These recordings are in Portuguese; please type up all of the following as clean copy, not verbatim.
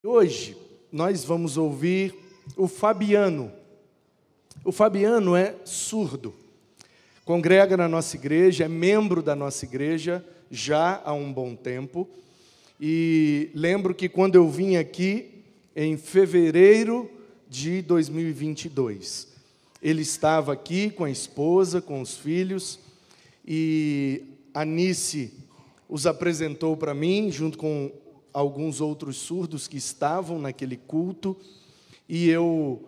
Hoje nós vamos ouvir o Fabiano. O Fabiano é surdo, congrega na nossa igreja, é membro da nossa igreja já há um bom tempo. E lembro que quando eu vim aqui, em fevereiro de 2022, ele estava aqui com a esposa, com os filhos, e a Nice os apresentou para mim, junto com alguns outros surdos que estavam naquele culto, e eu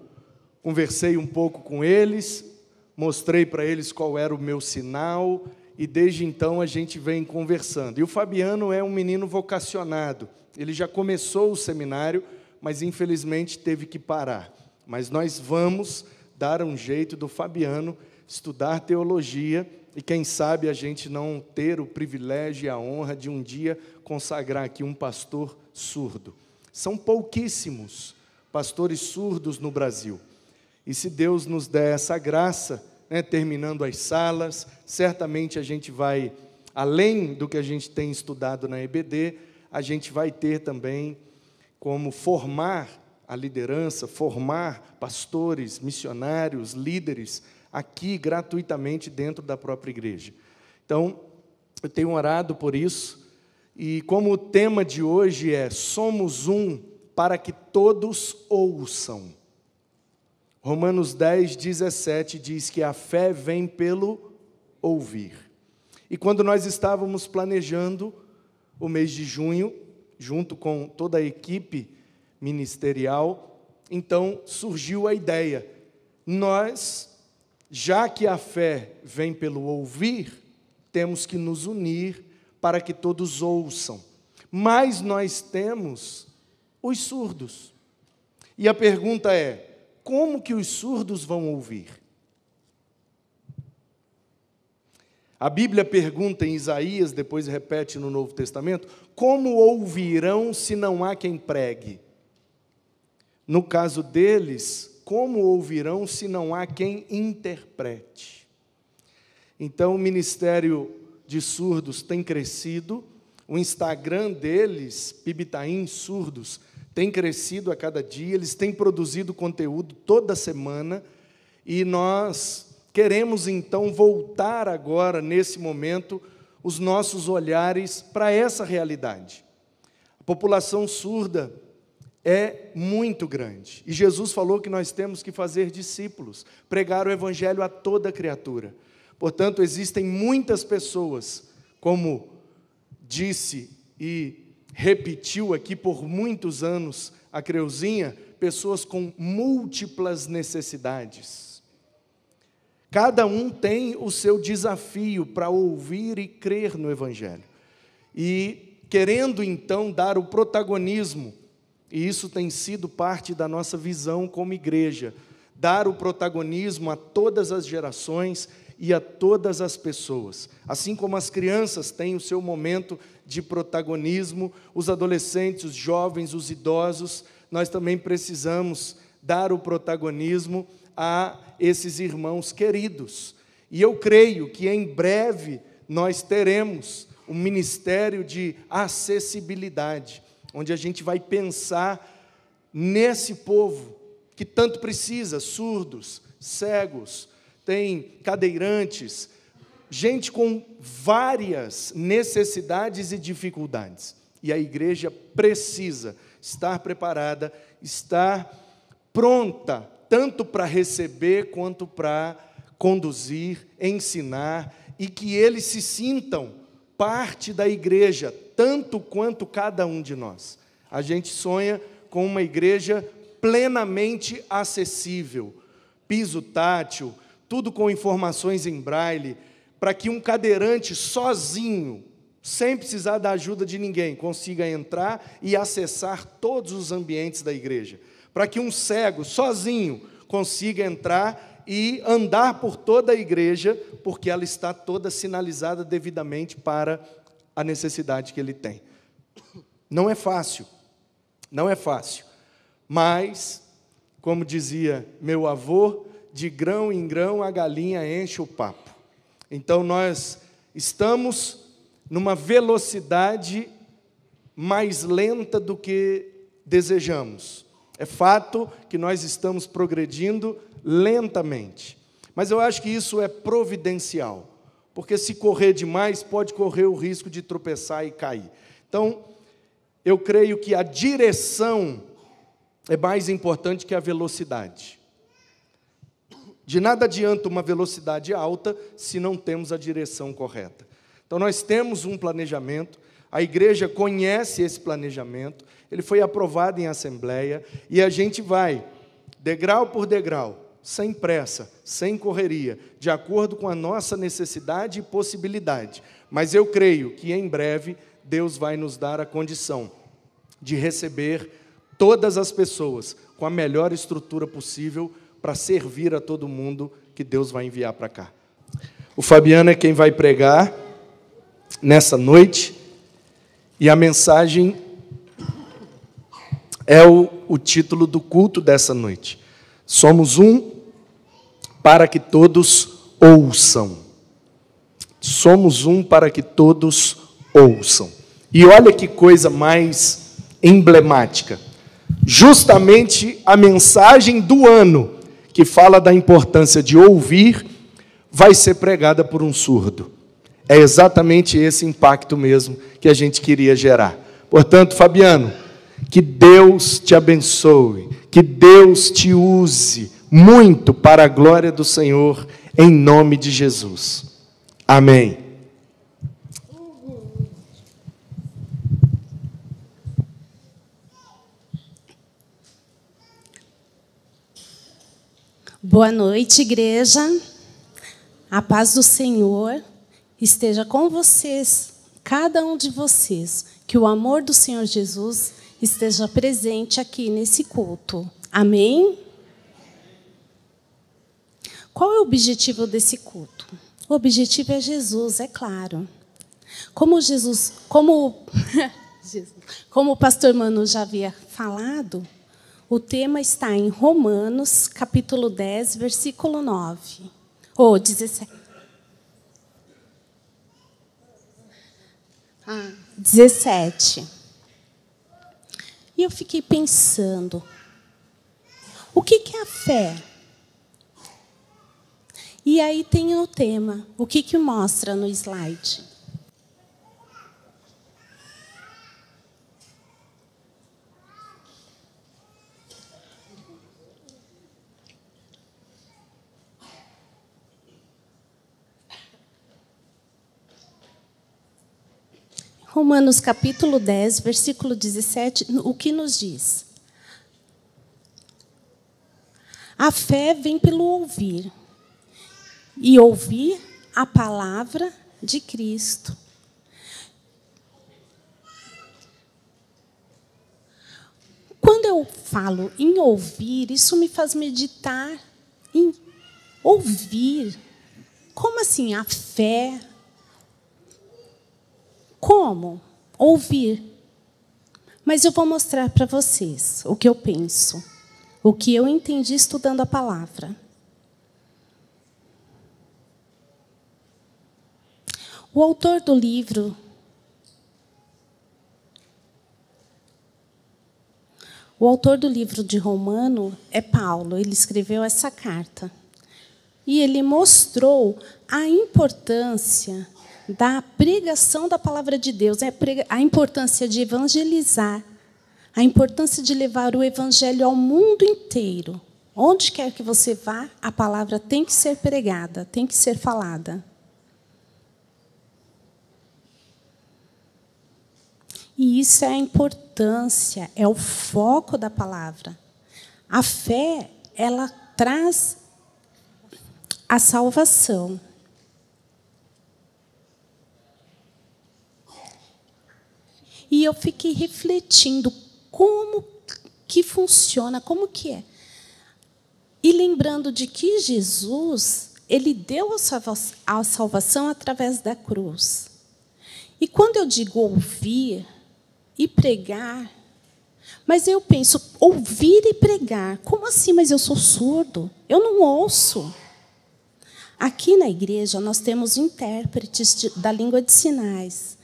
conversei um pouco com eles, mostrei para eles qual era o meu sinal, e desde então a gente vem conversando. E o Fabiano é um menino vocacionado, ele já começou o seminário, mas infelizmente teve que parar. Mas nós vamos dar um jeito do Fabiano estudar teologia, e quem sabe a gente não ter o privilégio e a honra de um dia consagrar aqui um pastor surdo. São pouquíssimos pastores surdos no Brasil. E se Deus nos der essa graça, terminando as salas, certamente a gente vai, além do que a gente tem estudado na EBD, a gente vai ter também como formar a liderança, formar pastores, missionários, líderes, aqui gratuitamente dentro da própria igreja. Então, eu tenho orado por isso, e como o tema de hoje é somos um para que todos ouçam. Romanos 10, 17 diz que a fé vem pelo ouvir. E quando nós estávamos planejando o mês de junho, junto com toda a equipe ministerial, então surgiu a ideia, já que a fé vem pelo ouvir, temos que nos unir para que todos ouçam. Mas nós temos os surdos. E a pergunta é, como que os surdos vão ouvir? A Bíblia pergunta em Isaías, depois repete no Novo Testamento, como ouvirão se não há quem pregue? No caso deles, como ouvirão se não há quem interprete? Então, o ministério de surdos tem crescido, o Instagram deles, Pibitaim Surdos, tem crescido a cada dia, eles têm produzido conteúdo toda semana, e nós queremos então voltar agora, nesse momento, os nossos olhares para essa realidade. A população surda é muito grande, e Jesus falou que nós temos que fazer discípulos, pregar o evangelho a toda criatura. Portanto, existem muitas pessoas, como disse e repetiu aqui por muitos anos a Creuzinha, pessoas com múltiplas necessidades. Cada um tem o seu desafio para ouvir e crer no evangelho, e querendo então dar o protagonismo, e isso tem sido parte da nossa visão como igreja, dar o protagonismo a todas as gerações e a todas as pessoas. Assim como as crianças têm o seu momento de protagonismo, os adolescentes, os jovens, os idosos, nós também precisamos dar o protagonismo a esses irmãos queridos. E eu creio que em breve nós teremos um ministério de acessibilidade, onde a gente vai pensar nesse povo que tanto precisa, surdos, cegos, tem cadeirantes, gente com várias necessidades e dificuldades. E a igreja precisa estar preparada, estar pronta, tanto para receber quanto para conduzir, ensinar, e que eles se sintam parte da igreja, tanto quanto cada um de nós. A gente sonha com uma igreja plenamente acessível, piso tátil, tudo com informações em braille, para que um cadeirante sozinho, sem precisar da ajuda de ninguém, consiga entrar e acessar todos os ambientes da igreja. Para que um cego, sozinho, consiga entrar e andar por toda a igreja, porque ela está toda sinalizada devidamente para a necessidade que ele tem. Não é fácil, mas, como dizia meu avô, de grão em grão a galinha enche o papo. Então nós estamos numa velocidade mais lenta do que desejamos. É fato que nós estamos progredindo lentamente. Mas eu acho que isso é providencial, porque se correr demais, pode correr o risco de tropeçar e cair. Então, eu creio que a direção é mais importante que a velocidade. De nada adianta uma velocidade alta se não temos a direção correta. Então, nós temos um planejamento, a igreja conhece esse planejamento, ele foi aprovado em assembleia, e a gente vai, degrau por degrau, sem pressa, sem correria, de acordo com a nossa necessidade e possibilidade. Mas eu creio que, em breve, Deus vai nos dar a condição de receber todas as pessoas com a melhor estrutura possível para servir a todo mundo que Deus vai enviar para cá. O Fabiano é quem vai pregar nessa noite, e a mensagem é o título do culto dessa noite. Somos um para que todos ouçam. Somos um para que todos ouçam. E olha que coisa mais emblemática. Justamente a mensagem do ano, que fala da importância de ouvir, vai ser pregada por um surdo. É exatamente esse impacto mesmo que a gente queria gerar. Portanto, Fabiano, que Deus te abençoe, que Deus te use muito para a glória do Senhor, em nome de Jesus. Amém. Boa noite, igreja. A paz do Senhor esteja com vocês, cada um de vocês. Que o amor do Senhor Jesus esteja presente aqui nesse culto. Amém? Qual é o objetivo desse culto? O objetivo é Jesus, é claro. Como o pastor Manu já havia falado, o tema está em Romanos, capítulo 10, versículo 9. Ou 17. 17. E eu fiquei pensando, o que é a fé? E aí tem o tema, o que mostra no slide? Romanos capítulo 10, versículo 17, o que nos diz? A fé vem pelo ouvir, e ouvir a palavra de Cristo. Quando eu falo em ouvir, isso me faz meditar em ouvir. Como assim a fé? Como? Ouvir. Mas eu vou mostrar para vocês o que eu penso, o que eu entendi estudando a palavra. O autor do livro de Romano é Paulo. Ele escreveu essa carta. E ele mostrou a importância da pregação da palavra de Deus, a importância de evangelizar, a importância de levar o evangelho ao mundo inteiro. Onde quer que você vá, a palavra tem que ser pregada, tem que ser falada. E isso é a importância, é o foco da palavra. A fé, ela traz a salvação. E eu fiquei refletindo como que funciona, como que é. E lembrando de que Jesus, ele deu a salvação através da cruz. E quando eu digo ouvir e pregar, mas eu penso, ouvir e pregar, como assim? Mas eu sou surdo, eu não ouço. Aqui na igreja nós temos intérpretes da língua de sinais.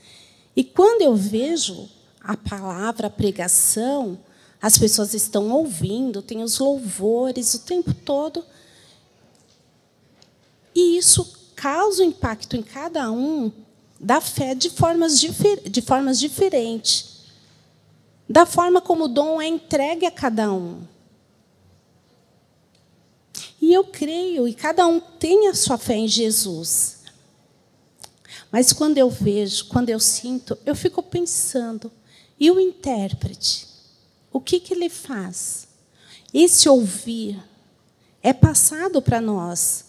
E quando eu vejo a palavra, a pregação, As pessoas estão ouvindo, tem os louvores o tempo todo. E isso causa um impacto em cada um da fé de formas diferentes, da forma como o dom é entregue a cada um. E eu creio, e cada um tem a sua fé em Jesus. Mas quando eu vejo, quando eu sinto, eu fico pensando, e o intérprete? O que ele faz? Esse ouvir é passado para nós,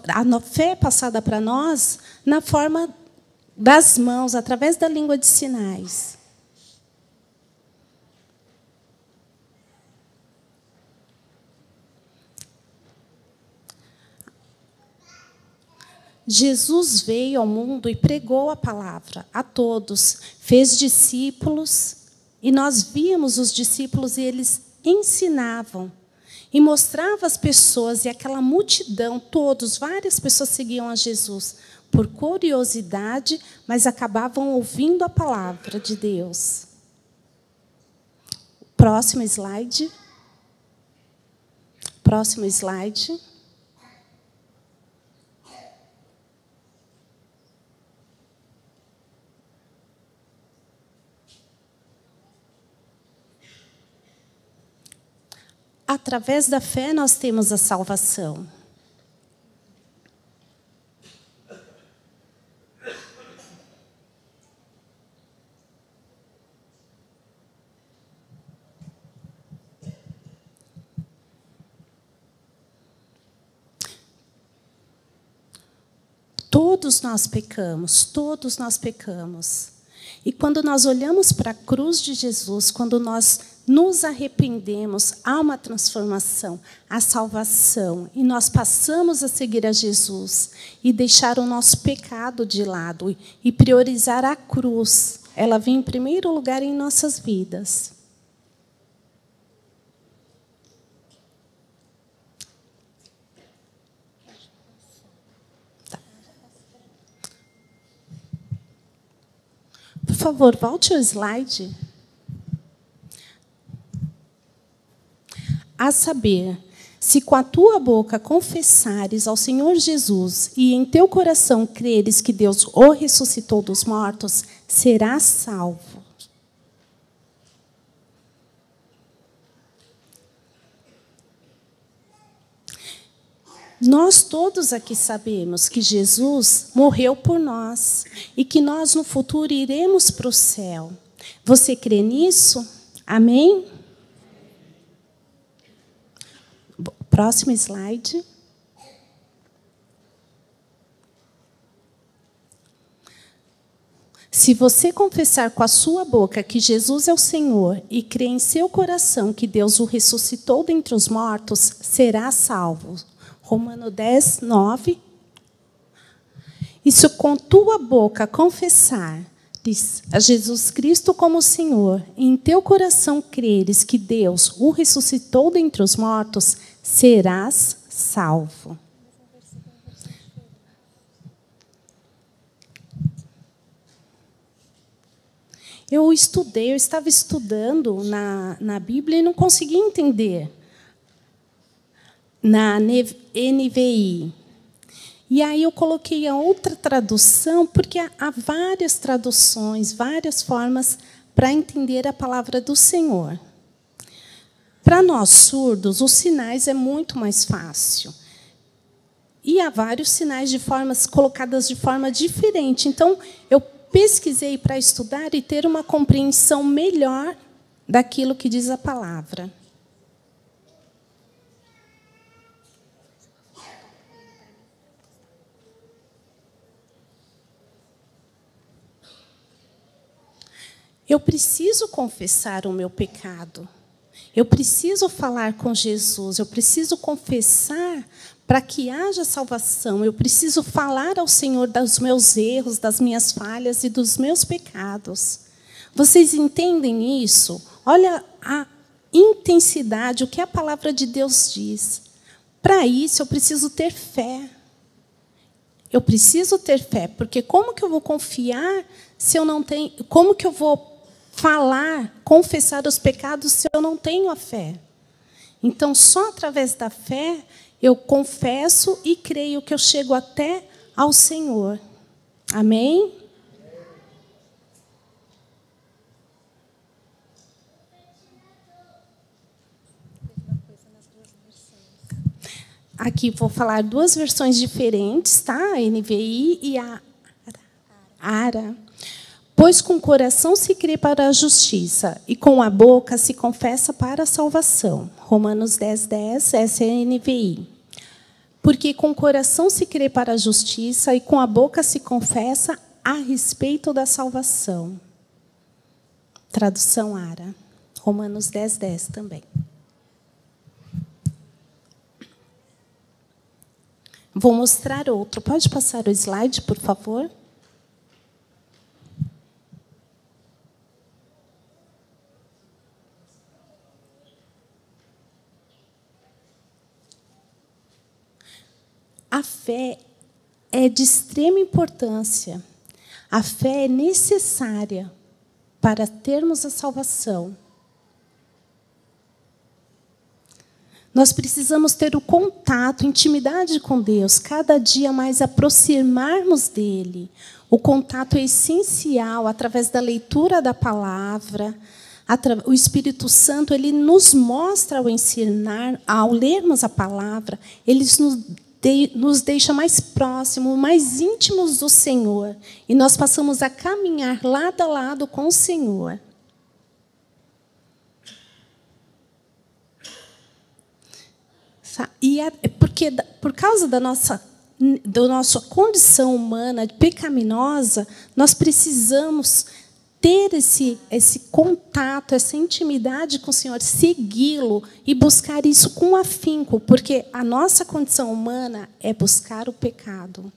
a fé é passada para nós na forma das mãos, através da língua de sinais. Jesus veio ao mundo e pregou a palavra a todos, fez discípulos, e nós víamos os discípulos e eles ensinavam e mostravam às pessoas, e aquela multidão, várias pessoas seguiam a Jesus por curiosidade, mas acabavam ouvindo a palavra de Deus. Próximo slide. Próximo slide. Através da fé, nós temos a salvação. Todos nós pecamos, todos nós pecamos. E quando nós olhamos para a cruz de Jesus, quando nós nos arrependemos, há uma transformação, a salvação. E nós passamos a seguir a Jesus e deixar o nosso pecado de lado e priorizar a cruz. Ela vem em primeiro lugar em nossas vidas. Tá. Por favor, volte ao slide. A saber, se com a tua boca confessares ao Senhor Jesus e em teu coração creres que Deus o ressuscitou dos mortos, serás salvo. Nós todos aqui sabemos que Jesus morreu por nós e que nós, no futuro, iremos para o céu. Você crê nisso? Amém? Próximo slide. Se você confessar com a sua boca que Jesus é o Senhor e crer em seu coração que Deus o ressuscitou dentre os mortos, será salvo. Romanos 10, 9. E se com tua boca confessar a Jesus Cristo como Senhor, e em teu coração creres que Deus o ressuscitou dentre os mortos, serás salvo. Eu estava estudando na Bíblia e não conseguia entender. Na NVI. E aí eu coloquei a outra tradução, porque há várias traduções, várias formas para entender a palavra do Senhor. Para nós surdos, os sinais é muito mais fácil. E há vários sinais colocadas de forma diferente. Então, eu pesquisei para estudar e ter uma compreensão melhor daquilo que diz a palavra. Eu preciso confessar o meu pecado. Eu preciso falar com Jesus. Eu preciso confessar para que haja salvação. Eu preciso falar ao Senhor dos meus erros, das minhas falhas e dos meus pecados. Vocês entendem isso? Olha a intensidade, o que a palavra de Deus diz. Para isso, eu preciso ter fé. Eu preciso ter fé, porque como que eu vou confiar se eu não tenho... Como que eu vou falar, confessar os pecados se eu não tenho a fé. Então, só através da fé eu confesso e creio que eu chego até ao Senhor. Amém? Aqui vou falar duas versões diferentes, tá? A NVI e a ARA. Pois com o coração se crê para a justiça e com a boca se confessa para a salvação. Romanos 10:10, essa é a NVI. Porque com o coração se crê para a justiça e com a boca se confessa a respeito da salvação. Tradução ARA. Romanos 10:10 também. Vou mostrar outro. Pode passar o slide, por favor? A fé é de extrema importância. A fé é necessária para termos a salvação. Nós precisamos ter o contato, intimidade com Deus, cada dia mais aproximarmos dele. O contato é essencial através da leitura da palavra. O Espírito Santo, ele nos mostra ao ensinar, ao lermos a palavra, ele nos deixa mais próximos, mais íntimos do Senhor. E nós passamos a caminhar lado a lado com o Senhor. E porque, por causa da nossa condição humana pecaminosa, nós precisamos ter esse contato, essa intimidade com o Senhor, segui-lo e buscar isso com afinco, porque a nossa condição humana é buscar o pecado.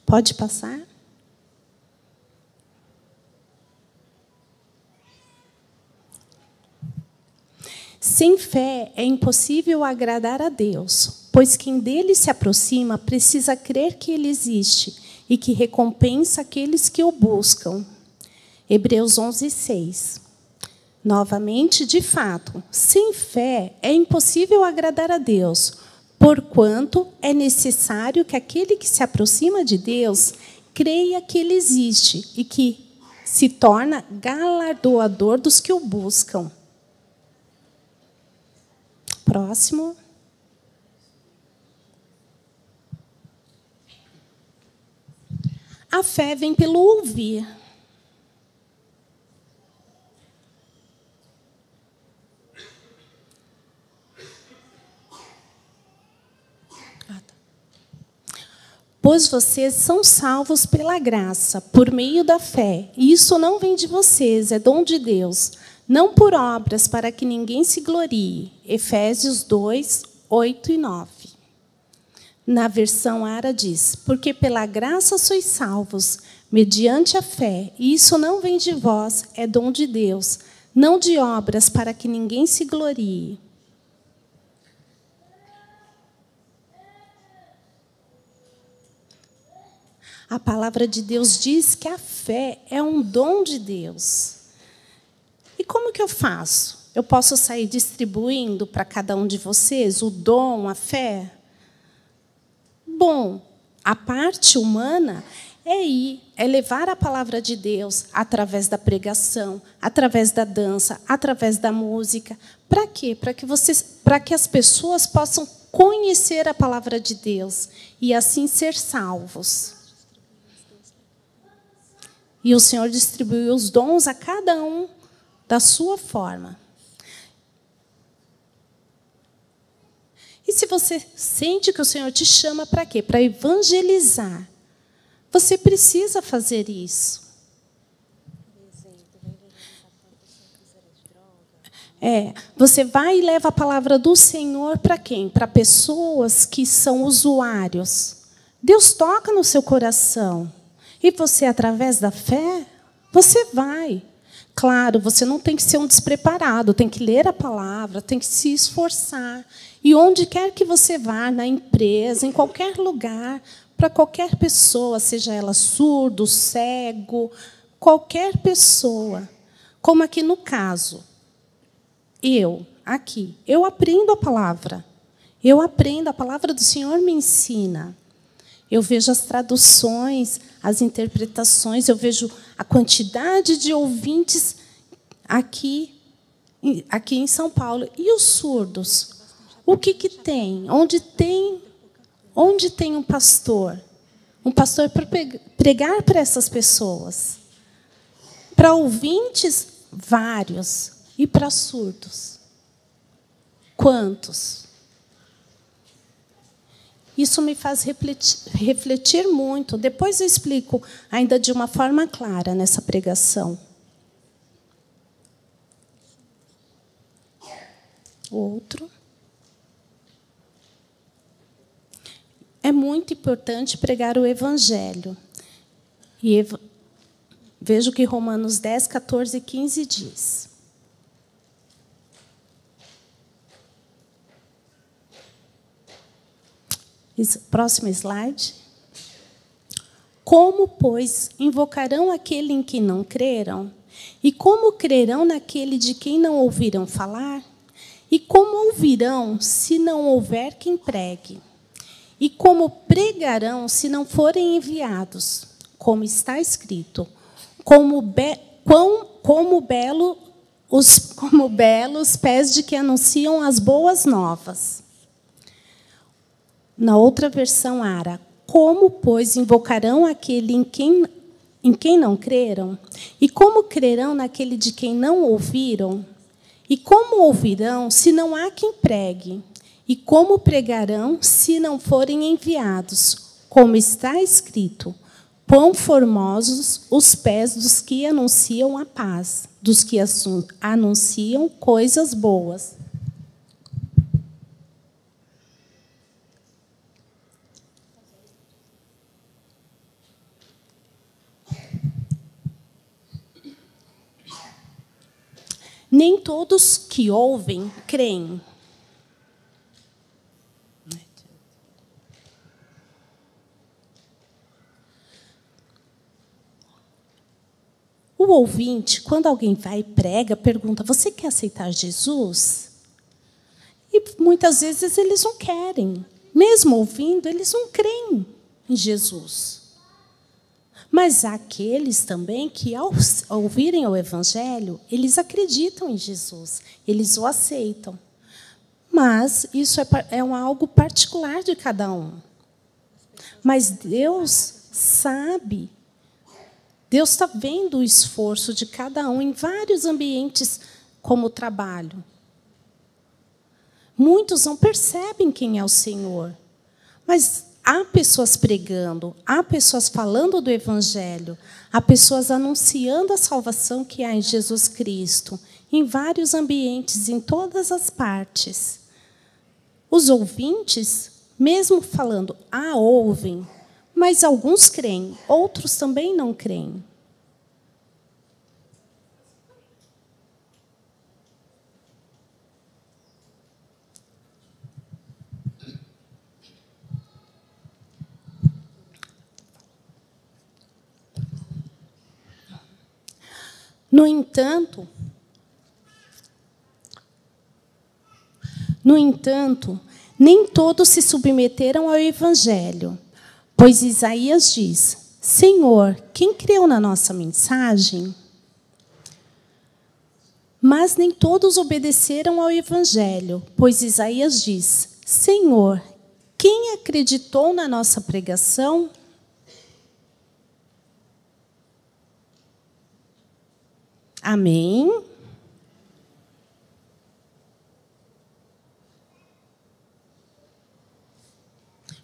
Pode passar? Sem fé é impossível agradar a Deus, pois quem dele se aproxima precisa crer que ele existe e que recompensa aqueles que o buscam. Hebreus 11:6. Novamente, de fato, sem fé é impossível agradar a Deus, porquanto é necessário que aquele que se aproxima de Deus creia que ele existe e que se torna galardoador dos que o buscam. Próximo. A fé vem pelo ouvir. Pois vocês são salvos pela graça, por meio da fé. E isso não vem de vocês, é dom de Deus. Não por obras, para que ninguém se glorie. Efésios 2, 8 e 9. Na versão ARA diz, porque pela graça sois salvos, mediante a fé, e isso não vem de vós, é dom de Deus, não de obras, para que ninguém se glorie. A palavra de Deus diz que a fé é um dom de Deus. E como que eu faço? Eu posso sair distribuindo para cada um de vocês o dom, a fé? Bom, a parte humana é levar a palavra de Deus através da pregação, através da dança, através da música. Para quê? Para que as pessoas possam conhecer a palavra de Deus e assim ser salvos. E o Senhor distribuiu os dons a cada um da sua forma. E se você sente que o Senhor te chama para quê? Para evangelizar. Você precisa fazer isso. Você vai e leva a palavra do Senhor para quem? Para pessoas que são usuários. Deus toca no seu coração. E você, através da fé, você vai. Claro, você não tem que ser um despreparado, tem que ler a palavra, tem que se esforçar. E onde quer que você vá, na empresa, em qualquer lugar, para qualquer pessoa, seja ela surdo, cego, qualquer pessoa. Como aqui no caso, eu aprendo a palavra. Eu aprendo, a palavra do Senhor me ensina. Eu vejo as traduções, as interpretações, eu vejo a quantidade de ouvintes aqui em São Paulo. E os surdos? O que tem? Onde tem um pastor? Um pastor para pregar para essas pessoas. Para ouvintes, vários. E para surdos? Quantos? Isso me faz refletir muito. Depois eu explico ainda de uma forma clara nessa pregação. Outro. É muito importante pregar o Evangelho. E vejo que Romanos 10, 14 e 15 diz. Próximo slide. Como, pois, invocarão aquele em quem não creram? E como crerão naquele de quem não ouviram falar? E como ouvirão, se não houver quem pregue? E como pregarão, se não forem enviados? Como está escrito, como belos pés de que anunciam as boas novas. Na outra versão, Ara, como, pois, invocarão aquele em quem não creram? E como crerão naquele de quem não ouviram? E como ouvirão, se não há quem pregue? E como pregarão, se não forem enviados? Como está escrito, quão formosos os pés dos que anunciam a paz, dos que anunciam coisas boas. Nem todos que ouvem creem. O ouvinte, quando alguém vai e prega, pergunta: você quer aceitar Jesus? E muitas vezes eles não querem. Mesmo ouvindo, eles não creem em Jesus. Mas há aqueles também que, ao ouvirem o Evangelho, eles acreditam em Jesus, eles o aceitam. Mas isso é algo particular de cada um. Mas Deus sabe, Deus está vendo o esforço de cada um em vários ambientes, como o trabalho. Muitos não percebem quem é o Senhor, mas há pessoas pregando, há pessoas falando do Evangelho, há pessoas anunciando a salvação que há em Jesus Cristo, em vários ambientes, em todas as partes. Os ouvintes, mesmo falando, ouvem, mas alguns creem, outros também não creem. No entanto, nem todos se submeteram ao Evangelho, pois Isaías diz: Senhor, quem creu na nossa mensagem? Mas nem todos obedeceram ao Evangelho, pois Isaías diz: Senhor, quem acreditou na nossa pregação? Amém?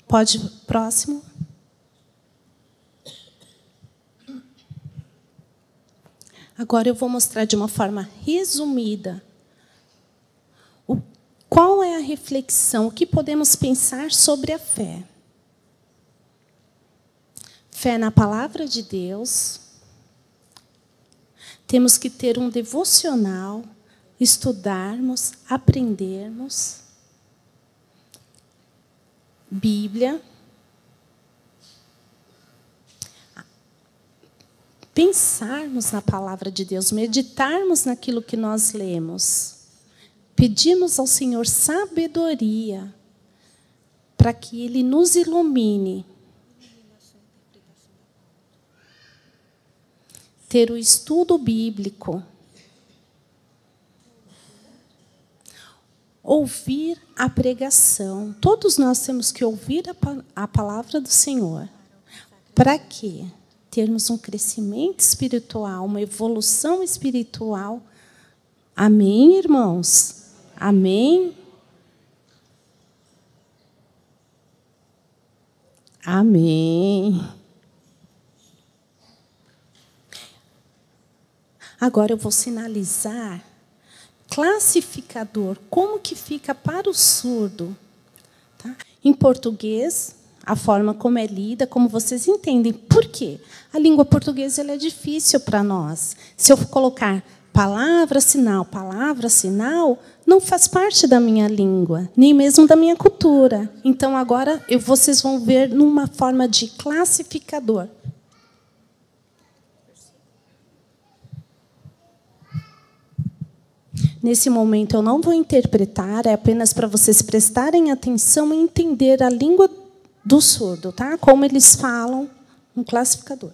Pode, próximo. Agora eu vou mostrar de uma forma resumida qual é a reflexão, o que podemos pensar sobre a fé. Fé na palavra de Deus. Temos que ter um devocional, estudarmos, aprendermos. Bíblia. pensarmos na palavra de Deus, meditarmos naquilo que nós lemos. Pedimos ao Senhor sabedoria para que Ele nos ilumine. Ter o estudo bíblico. Ouvir a pregação. Todos nós temos que ouvir a palavra do Senhor. Para quê? Termos um crescimento espiritual, uma evolução espiritual. Amém, irmãos? Amém? Amém. Agora eu vou sinalizar classificador, como que fica para o surdo. Tá? Em português, a forma como é lida, como vocês entendem. Por quê? A língua portuguesa ela é difícil para nós. Se eu colocar palavra, sinal, não faz parte da minha língua, nem mesmo da minha cultura. Então, agora, vocês vão ver numa forma de classificador. Nesse momento, eu não vou interpretar, é apenas para vocês prestarem atenção e entender a língua do surdo, tá? Como eles falam, um classificador.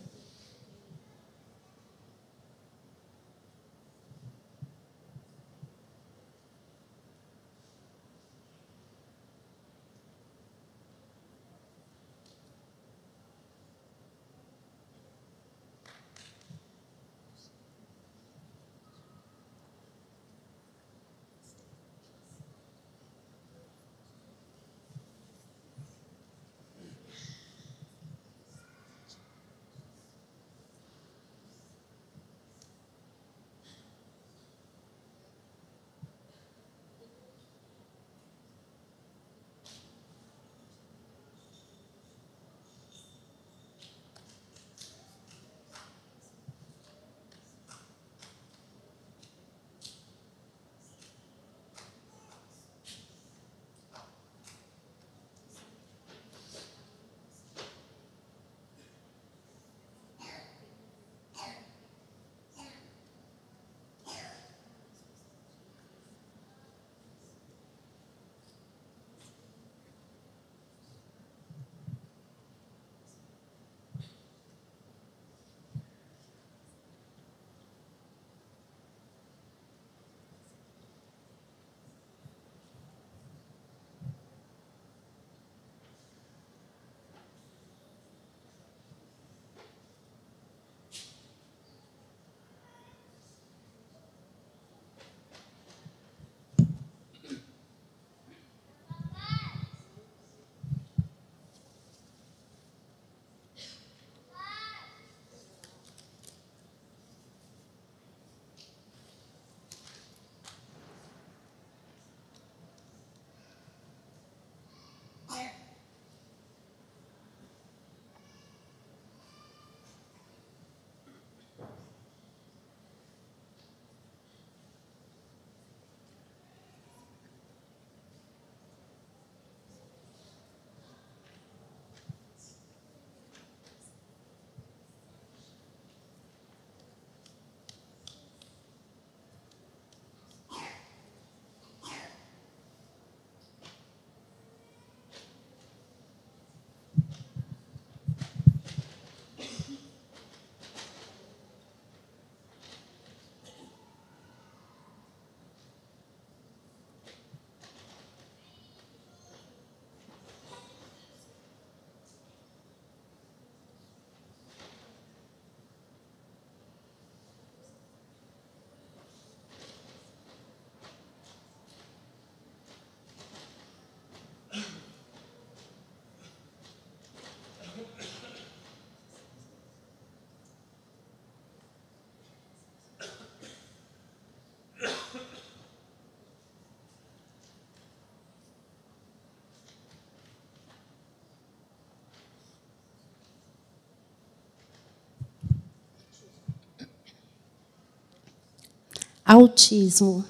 Autismo.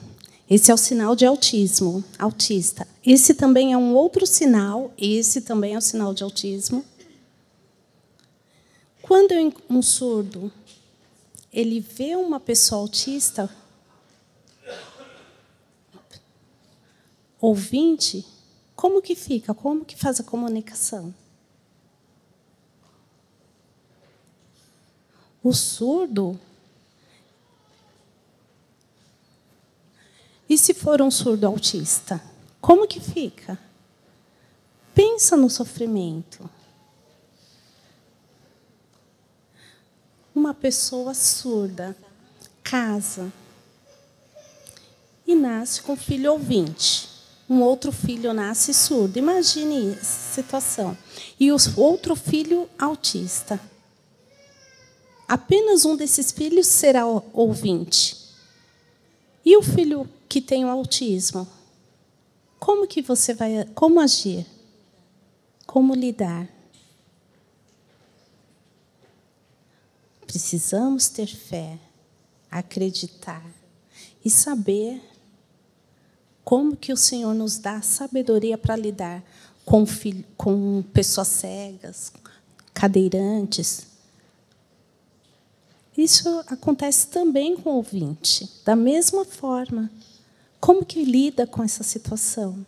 Esse é o sinal de autismo, autista. Esse também é um outro sinal, esse também é o sinal de autismo. Quando um surdo ele vê uma pessoa autista, ouvinte, como que fica? Como que faz a comunicação? O surdo, e se for um surdo autista, como que fica? Pensa no sofrimento. Uma pessoa surda casa e nasce com filho ouvinte. Um outro filho nasce surdo. Imagine essa situação. E o outro filho autista. Apenas um desses filhos será ouvinte. E o filho que tem o autismo? Como que você vai, como agir? Como lidar? Precisamos ter fé, acreditar e saber como que o Senhor nos dá sabedoria para lidar com pessoas cegas, cadeirantes. Isso acontece também com o ouvinte, da mesma forma. Como que lida com essa situação?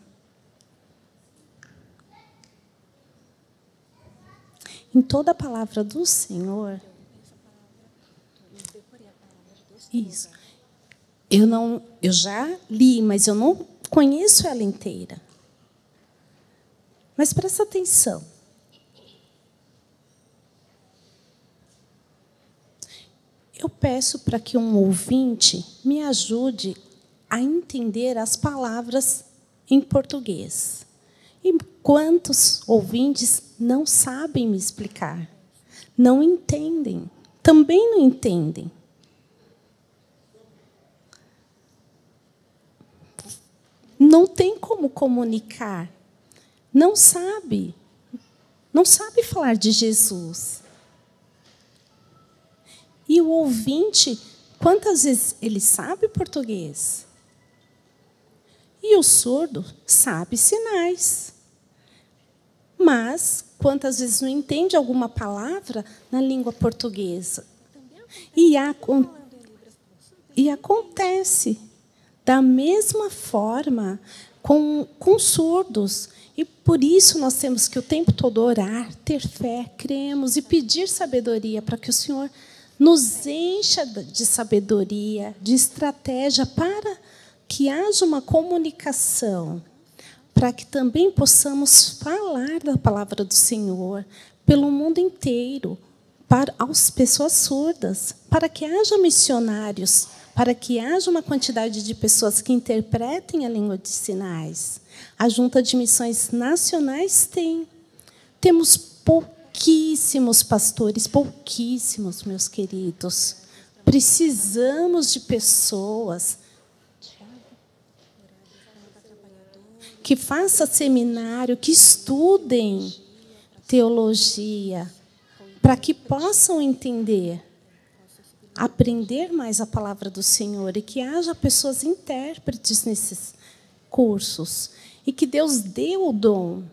Em toda a palavra do Senhor, isso. Eu já li, mas eu não conheço ela inteira. Mas presta atenção. Eu peço para que um ouvinte me ajude a entender as palavras em português. E quantos ouvintes não sabem me explicar? Não entendem. Também não entendem. Não tem como comunicar. Não sabe. Não sabe falar de Jesus. E o ouvinte, quantas vezes ele sabe português? E o surdo sabe sinais. Mas quantas vezes não entende alguma palavra na língua portuguesa? E acontece da mesma forma com surdos. E por isso nós temos que o tempo todo orar, ter fé, cremos e pedir sabedoria para que o Senhor nos encha de sabedoria, de estratégia para que haja uma comunicação, para que também possamos falar da palavra do Senhor pelo mundo inteiro, para as pessoas surdas, para que haja missionários, para que haja uma quantidade de pessoas que interpretem a língua de sinais. A Junta de Missões Nacionais temos pouquíssimos pastores, pouquíssimos, meus queridos. Precisamos de pessoas que façam seminário, que estudem teologia, para que possam entender, aprender mais a palavra do Senhor e que haja pessoas intérpretes nesses cursos e que Deus dê o dom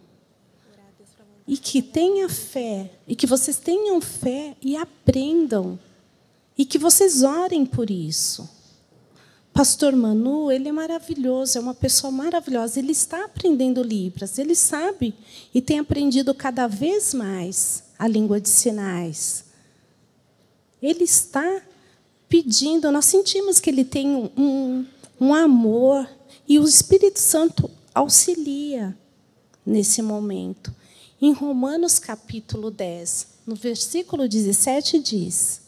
e que tenha fé e que vocês tenham fé e aprendam e que vocês orem por isso. Pastor Manu, ele é maravilhoso, é uma pessoa maravilhosa. Ele está aprendendo Libras, ele sabe e tem aprendido cada vez mais a língua de sinais. Ele está pedindo, nós sentimos que ele tem um amor e o Espírito Santo auxilia nesse momento. Em Romanos capítulo 10, no versículo 17, diz: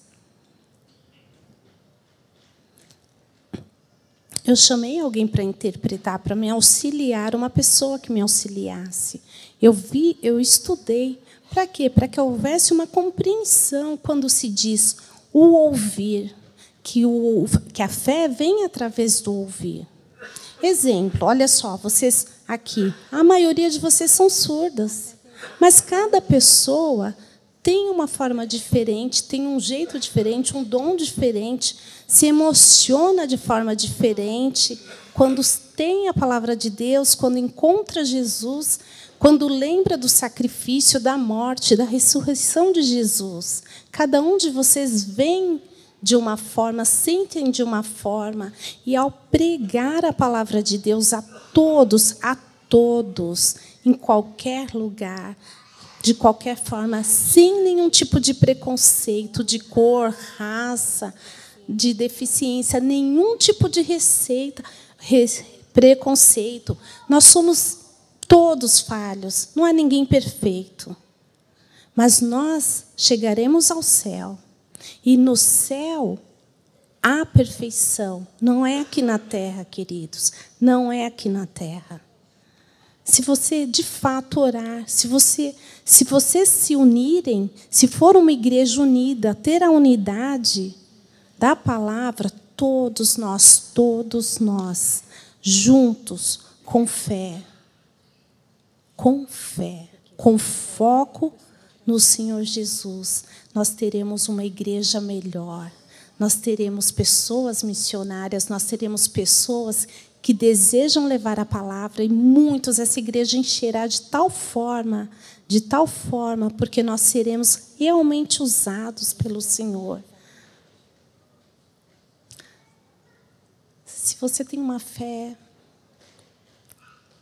eu chamei alguém para interpretar, para me auxiliar, uma pessoa que me auxiliasse. Eu estudei. Para quê? Para que houvesse uma compreensão quando se diz o ouvir, que a fé vem através do ouvir. Exemplo, olha só, vocês aqui, a maioria de vocês são surdas, mas cada pessoa tem uma forma diferente, tem um jeito diferente, um dom diferente, se emociona de forma diferente, quando tem a palavra de Deus, quando encontra Jesus, quando lembra do sacrifício, da morte, da ressurreição de Jesus. Cada um de vocês vem de uma forma, sentem de uma forma, e ao pregar a palavra de Deus a todos, em qualquer lugar, de qualquer forma, sem nenhum tipo de preconceito, de cor, raça, de deficiência, nenhum tipo de preconceito. Nós somos todos falhos, não há ninguém perfeito. Mas nós chegaremos ao céu. E no céu há perfeição. Não é aqui na terra, queridos. Não é aqui na terra. Se você, de fato, orar, se vocês se unirem, se for uma igreja unida, ter a unidade da palavra, todos nós, juntos, com fé, com foco no Senhor Jesus, nós teremos uma igreja melhor, nós teremos pessoas missionárias, nós teremos pessoas que desejam levar a palavra, e muitos essa igreja encherá de tal forma, porque nós seremos realmente usados pelo Senhor. Se você tem uma fé,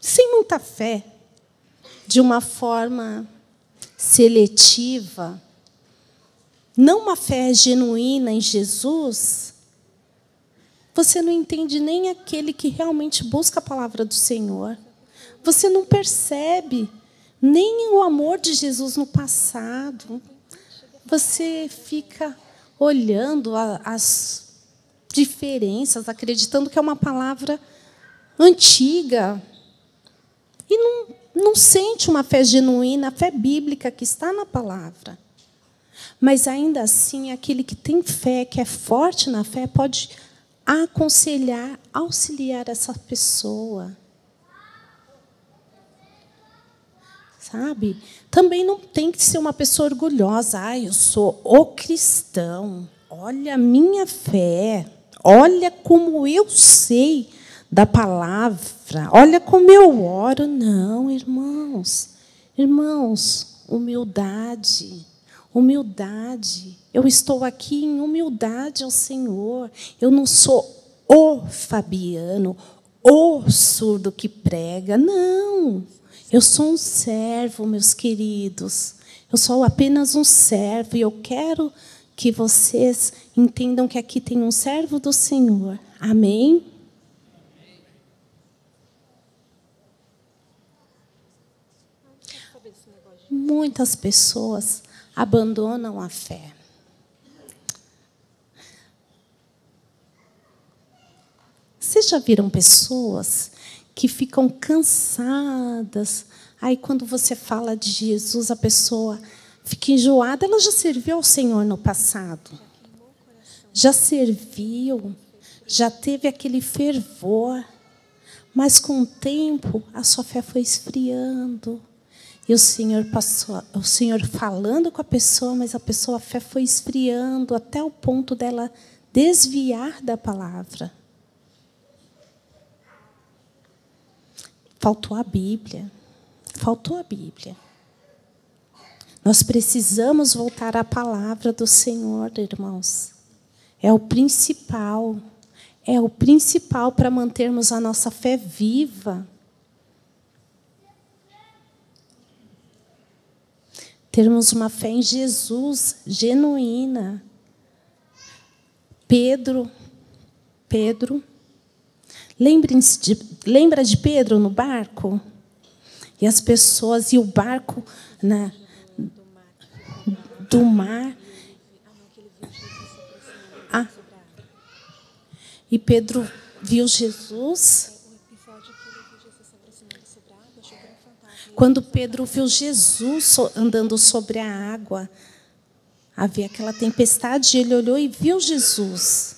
sem muita fé, de uma forma seletiva, não uma fé genuína em Jesus, você não entende nem aquele que realmente busca a palavra do Senhor. Você não percebe nem o amor de Jesus no passado. Você fica olhando as diferenças, acreditando que é uma palavra antiga. E não sente uma fé genuína, a fé bíblica que está na palavra. Mas, ainda assim, aquele que tem fé, que é forte na fé, pode aconselhar, auxiliar essa pessoa. Sabe? Também não tem que ser uma pessoa orgulhosa. Eu sou o cristão. Olha a minha fé. Olha como eu sei da palavra. Olha como eu oro. Não, irmãos. Irmãos, humildade. Humildade. Eu estou aqui em humildade ao Senhor. Eu não sou o Fabiano, o surdo que prega. Não. Eu sou um servo, meus queridos. Eu sou apenas um servo. E eu quero que vocês entendam que aqui tem um servo do Senhor. Amém? Muitas pessoas abandonam a fé. Vocês já viram pessoas que ficam cansadas? Aí, quando você fala de Jesus, a pessoa fica enjoada. Ela já serviu ao Senhor no passado. Já serviu, já teve aquele fervor. Mas, com o tempo, a sua fé foi esfriando. E o Senhor falando com a pessoa, mas a fé foi esfriando até o ponto dela desviar da palavra. Faltou a Bíblia. Faltou a Bíblia. Nós precisamos voltar à palavra do Senhor, irmãos. É o principal. É o principal para mantermos a nossa fé viva. Termos uma fé em Jesus genuína. Pedro, lembra de Pedro no barco? E as pessoas, e o barco do mar. E Pedro viu Jesus. Quando Pedro viu Jesus andando sobre a água, havia aquela tempestade, e ele olhou e viu Jesus.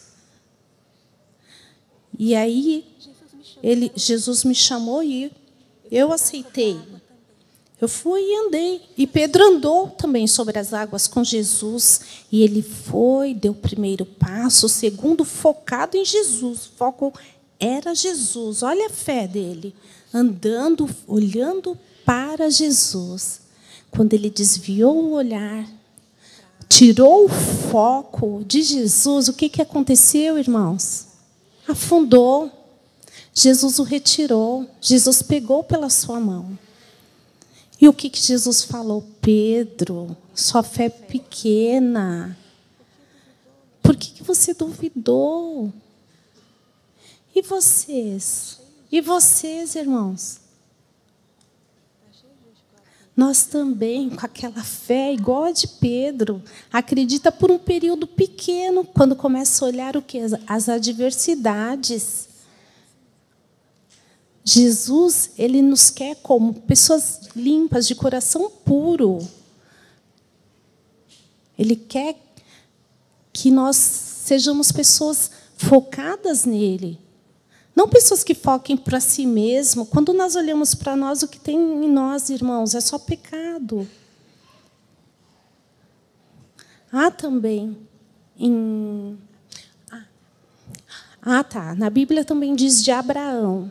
E aí, Jesus me chamou e eu aceitei. Eu fui e andei. E Pedro andou também sobre as águas com Jesus. E ele foi, deu o primeiro passo, o segundo, focado em Jesus. O foco era Jesus. Olha a fé dele. Andando, olhando para Jesus. Quando ele desviou o olhar, tirou o foco de Jesus, o que aconteceu, irmãos? Afundou. Jesus o retirou. Jesus pegou pela sua mão. E o que Jesus falou? Pedro, sua fé é pequena. Por que você duvidou? E vocês? E vocês, irmãos? Nós também, com aquela fé igual a de Pedro, acredita por um período pequeno, quando começa a olhar o quê? As adversidades. Jesus, ele nos quer como pessoas limpas, de coração puro. Ele quer que nós sejamos pessoas focadas nele. Não pessoas que foquem para si mesmo. Quando nós olhamos para nós, o que tem em nós, irmãos, é só pecado. Há também na Bíblia também diz de Abraão.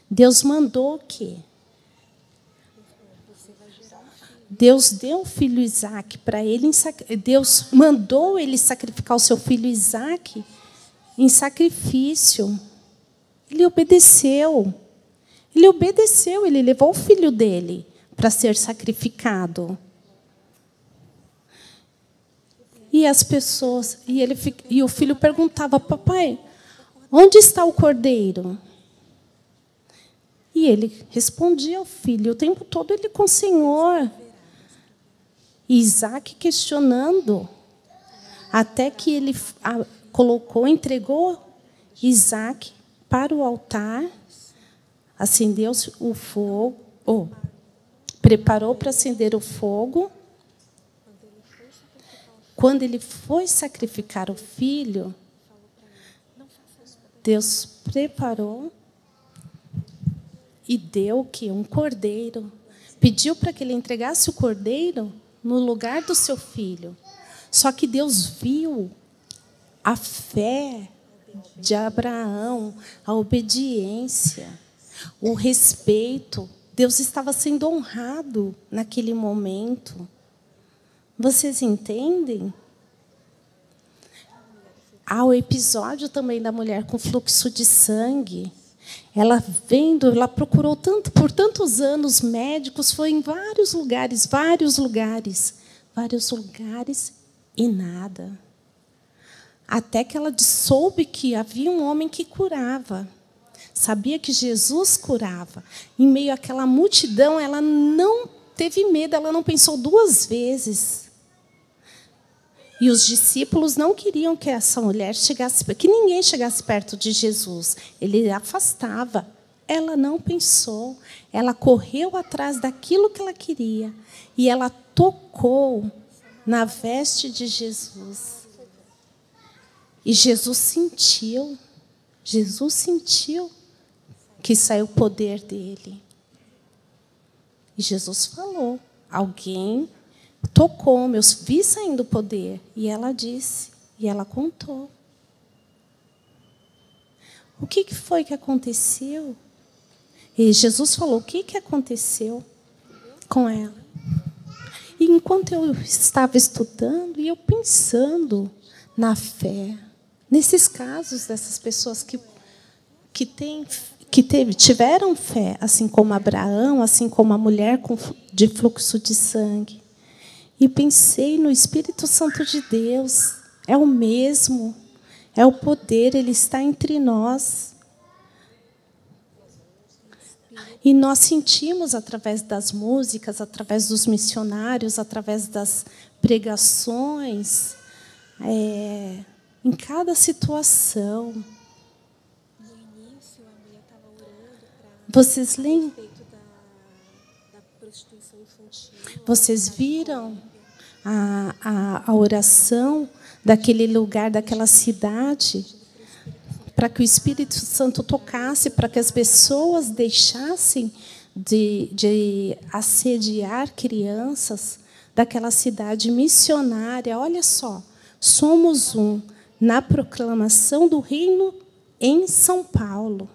Deus mandou o quê? Deus deu o filho Isaque para ele. Deus mandou ele sacrificar o seu filho Isaque em sacrifício. Ele obedeceu. Ele levou o filho dele para ser sacrificado. E as pessoas, e o filho perguntava: papai, onde está o cordeiro? E ele respondia ao filho, o tempo todo ele com o Senhor. E Isaque questionando, até que ele entregou Isaque para o altar, acendeu o fogo, preparou para acender o fogo. Quando ele foi sacrificar o filho, Deus preparou e deu o quê? Um cordeiro. Pediu para que ele entregasse o cordeiro no lugar do seu filho. Só que Deus viu a fé de Abraão, a obediência, o respeito. Deus estava sendo honrado naquele momento. Vocês entendem? Há o episódio também da mulher com fluxo de sangue. Ela procurou por tantos anos médicos, foi em vários lugares e nada. Até que ela soube que havia um homem que curava. Sabia que Jesus curava. Em meio àquela multidão, ela não teve medo, ela não pensou duas vezes. E os discípulos não queriam que essa mulher que ninguém chegasse perto de Jesus. Ele afastava. Ela não pensou. Ela correu atrás daquilo que ela queria. E ela tocou na veste de Jesus. E Jesus sentiu que saiu o poder dele. E Jesus falou, alguém tocou, vi saindo o poder. E ela disse, e ela contou. O que foi que aconteceu? E Jesus falou, o que aconteceu com ela? E enquanto eu estava estudando, e eu pensando na fé, nesses casos dessas pessoas tiveram fé, assim como Abraão, assim como a mulher de fluxo de sangue. E pensei no Espírito Santo de Deus. É o mesmo. É o poder, ele está entre nós. E nós sentimos, através das músicas, através dos missionários, através das pregações, em cada situação. Vocês lembram? Vocês viram a oração daquele lugar, daquela cidade, para que o Espírito Santo tocasse, para que as pessoas deixassem de assediar crianças daquela cidade missionária. Olha só, somos na proclamação do reino em São Paulo.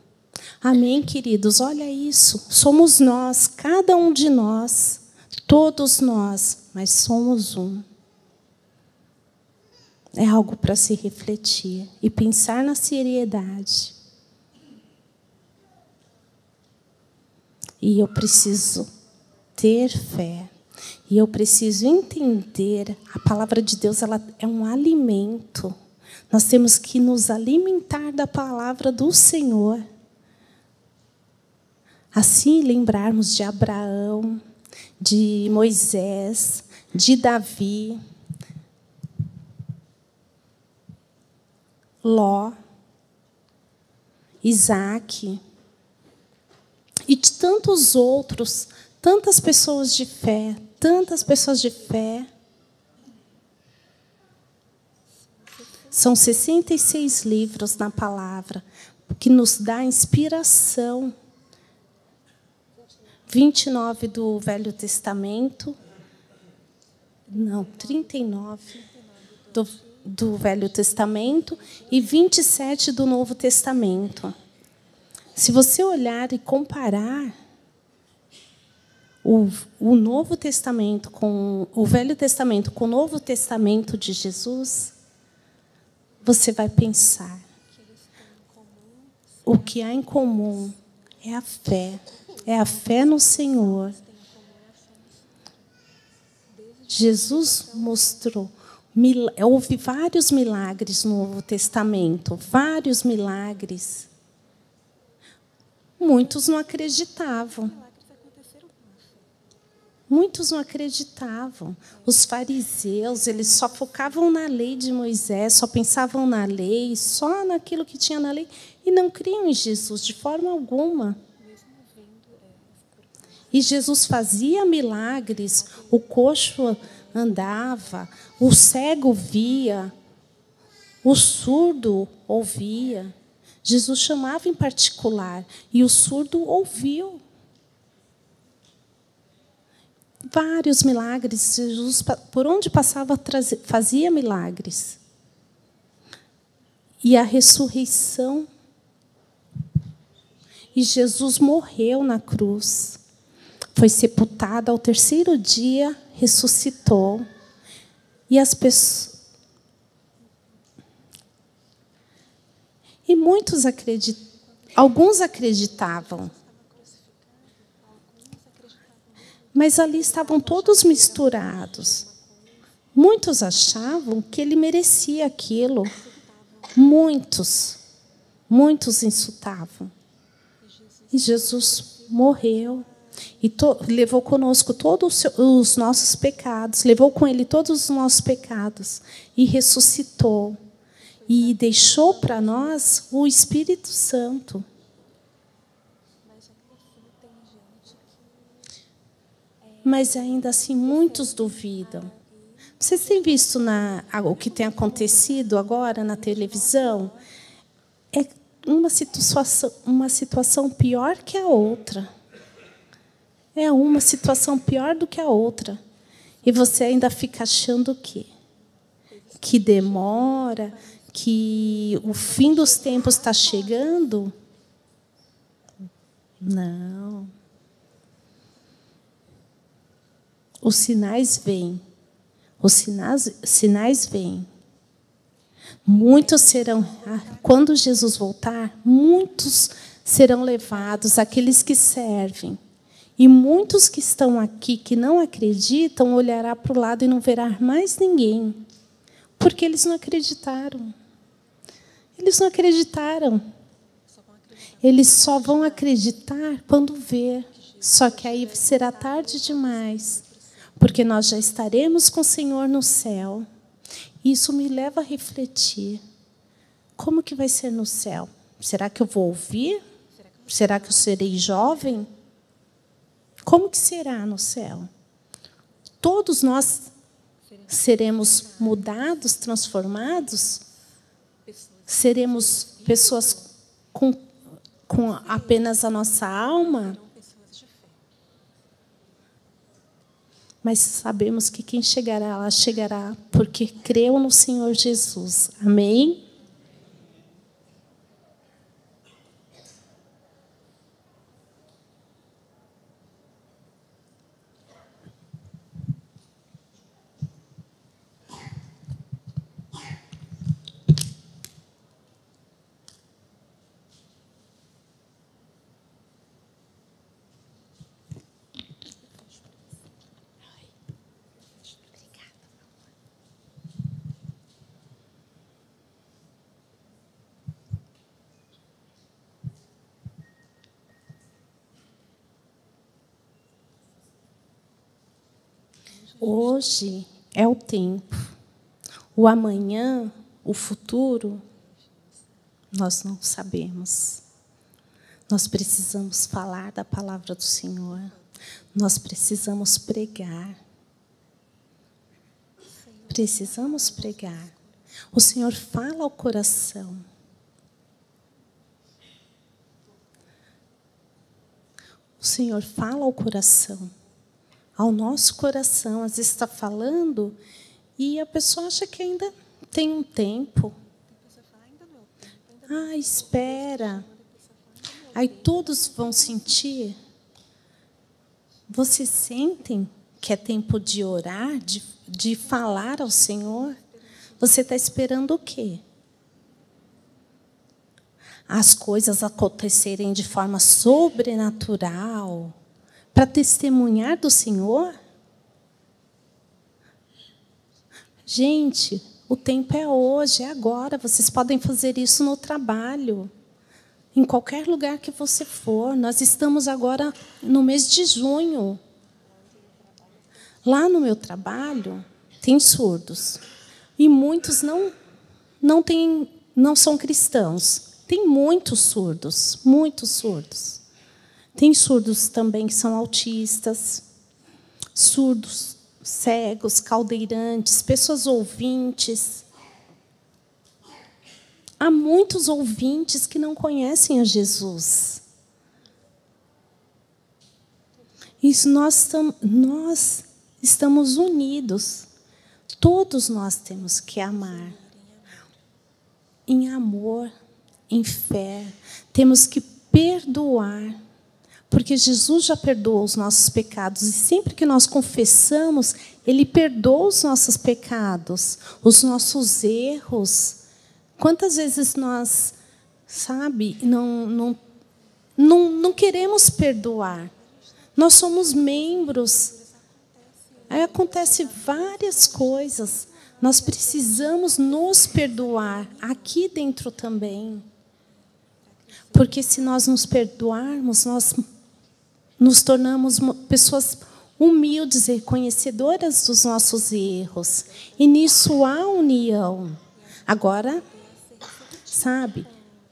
Amém, queridos? Olha isso. Somos nós, cada um de nós, todos nós, mas somos um. É algo para se refletir e pensar na seriedade. E eu preciso ter fé. E eu preciso entender, a palavra de Deus, ela é um alimento. Nós temos que nos alimentar da palavra do Senhor. Assim, lembrarmos de Abraão, de Moisés, de Davi, Ló, Isaac, e de tantos outros, tantas pessoas de fé, tantas pessoas de fé. São 66 livros na palavra, que nos dá inspiração. 29 do Velho Testamento, não, 39 do Velho Testamento e 27 do Novo Testamento. Se você olhar e comparar o Novo Testamento com o Velho Testamento com o Novo Testamento de Jesus, você vai pensar: o que há em comum é a fé. É a fé no Senhor. Jesus mostrou, houve vários milagres no Novo Testamento, vários milagres. Muitos não acreditavam. Muitos não acreditavam. Os fariseus, eles só focavam na lei de Moisés, só pensavam na lei, só naquilo que tinha na lei, e não criam em Jesus de forma alguma. E Jesus fazia milagres, o coxo andava, o cego via, o surdo ouvia. Jesus chamava em particular e o surdo ouviu. Vários milagres, Jesus, por onde passava, fazia milagres. E a ressurreição. E Jesus morreu na cruz. Foi sepultado, ao terceiro dia ressuscitou. E as pessoas... E muitos alguns acreditavam. Mas ali estavam todos misturados. Muitos achavam que ele merecia aquilo. Muitos insultavam. E Jesus morreu. E levou conosco todos os nossos pecados, levou com ele todos os nossos pecados e ressuscitou. E deixou para nós o Espírito Santo. Mas ainda assim muitos duvidam. Vocês têm visto o que tem acontecido agora na televisão? É uma situação pior que a outra. É uma situação pior do que a outra. E você ainda fica achando o quê? Que demora, que o fim dos tempos está chegando? Não. Os sinais vêm. Os sinais vêm. Muitos serão... Quando Jesus voltar, muitos serão levados, aqueles que servem. E muitos que estão aqui, que não acreditam, olhará para o lado e não verá mais ninguém. Porque eles não acreditaram. Eles não acreditaram. Eles só vão acreditar quando ver. Só que aí será tarde demais. Porque nós já estaremos com o Senhor no céu. Isso me leva a refletir. Como que vai ser no céu? Será que eu vou ouvir? Será que eu serei jovem? Como que será no céu? Todos nós seremos mudados, transformados? Seremos pessoas com apenas a nossa alma? Mas sabemos que quem chegará lá, chegará porque creu no Senhor Jesus. Amém? Hoje é o tempo. O amanhã, o futuro, nós não sabemos. Nós precisamos falar da palavra do Senhor. Nós precisamos pregar. Precisamos pregar. O Senhor fala ao coração. O Senhor fala ao coração. Ao nosso coração. Às vezes está falando e a pessoa acha que ainda tem um tempo. Ah, espera. Aí todos vão sentir. Vocês sentem que é tempo de orar, de falar ao Senhor? Você está esperando o quê? As coisas acontecerem de forma sobrenatural para testemunhar do Senhor? Gente, o tempo é hoje, é agora. Vocês podem fazer isso no trabalho, em qualquer lugar que você for. Nós estamos agora no mês de junho. Lá no meu trabalho, tem surdos. E muitos não são cristãos. Tem muitos surdos, muitos surdos. Tem surdos também que são autistas, surdos, cegos, caldeirantes, pessoas ouvintes. Há muitos ouvintes que não conhecem a Jesus. Isso nós estamos unidos. Todos nós temos que amar. Em amor, em fé. Temos que perdoar. Porque Jesus já perdoou os nossos pecados. E sempre que nós confessamos, Ele perdoa os nossos pecados, os nossos erros. Quantas vezes nós, não queremos perdoar? Nós somos membros. Aí acontece várias coisas. Nós precisamos nos perdoar aqui dentro também. Porque se nós nos perdoarmos, nós nos tornamos pessoas humildes e reconhecedoras dos nossos erros. E nisso há união. Agora,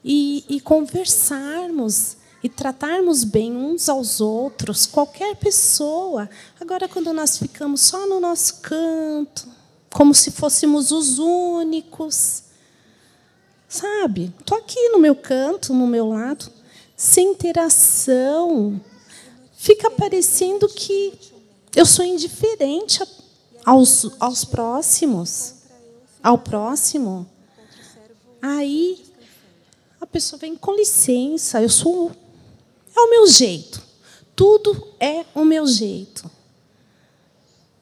e conversarmos e tratarmos bem uns aos outros, qualquer pessoa. Agora, quando nós ficamos só no nosso canto, como se fôssemos os únicos, estou aqui no meu canto, no meu lado, sem interação. Fica parecendo que eu sou indiferente aos próximos, ao próximo. Aí a pessoa vem, com licença, é o meu jeito. Tudo é o meu jeito.